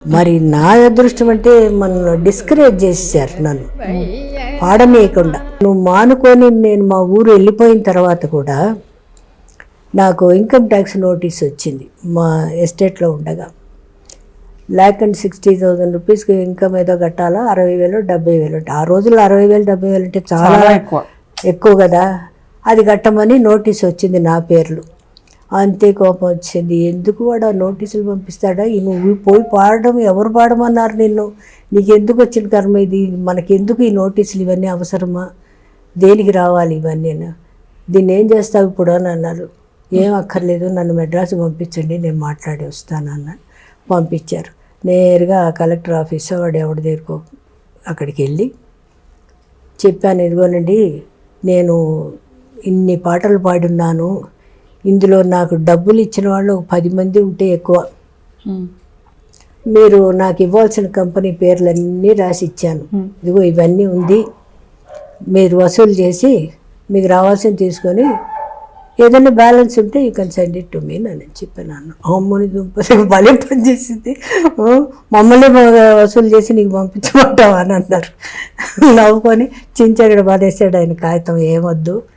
మరి నా అదృష్టం అంటే మన డిస్కరేజ్ చేసేసారు నన్ను పాడనీయకుండా. నువ్వు మానుకొని నేను మా ఊరు వెళ్ళిపోయిన తర్వాత కూడా నాకు ఇన్కమ్ ట్యాక్స్ నోటీస్ వచ్చింది. మా ఎస్టేట్లో ఉండగా ₹1,60,000 రూపీస్కి ఇన్కమ్ ఏదో కట్టాలా, 60,000 70,000 అంటే ఆ రోజుల్లో 60,000 70,000 అంటే చాలా ఎక్కువ కదా. అది కట్టమని నోటీస్ వచ్చింది నా పేర్లు. అంతే కోపం వచ్చింది. ఎందుకు వాడు ఆ నోటీసులు పంపిస్తాడా, నువ్వు పోయి పాడడం, ఎవరు పాడమన్నారు నిన్ను, నీకు ఎందుకు వచ్చిన కర్మ ఇది, మనకెందుకు ఈ నోటీసులు, ఇవన్నీ అవసరమా, దేనికి రావాలి ఇవన్నీ, దీన్ని ఏం చేస్తావు ఇప్పుడు అని అన్నారు. ఏం అక్కర్లేదు, నన్ను మెడ్రాస్ పంపించండి, నేను మాట్లాడి వస్తానన్న. పంపించారు. నేరుగా కలెక్టర్ ఆఫీస్ వాడు ఎవరి దగ్గరకో అక్కడికి వెళ్ళి చెప్పాను, ఇదిగోనండి నేను ఇన్ని పాటలు పాడున్నాను, ఇందులో నాకు డబ్బులు ఇచ్చిన వాళ్ళు 10 మంది ఉంటే ఎక్కువ, మీరు నాకు ఇవ్వాల్సిన కంపెనీ పేర్లన్నీ రాసి ఇచ్చాను, ఇదిగో ఇవన్నీ ఉంది, మీరు వసూలు చేసి మీకు రావాల్సింది తీసుకొని ఏదైనా బ్యాలెన్స్ ఉంటే you can send it to me అని చెప్పాను. అమ్మని దుంపది భలే పని చేసింది, మమ్మల్ని వసూలు చేసి నీకు పంపించమంటావా అని అన్నారు. నవ్వుకొని చించగడ పడేసాడు ఆయన కాగితం, ఏమొద్దు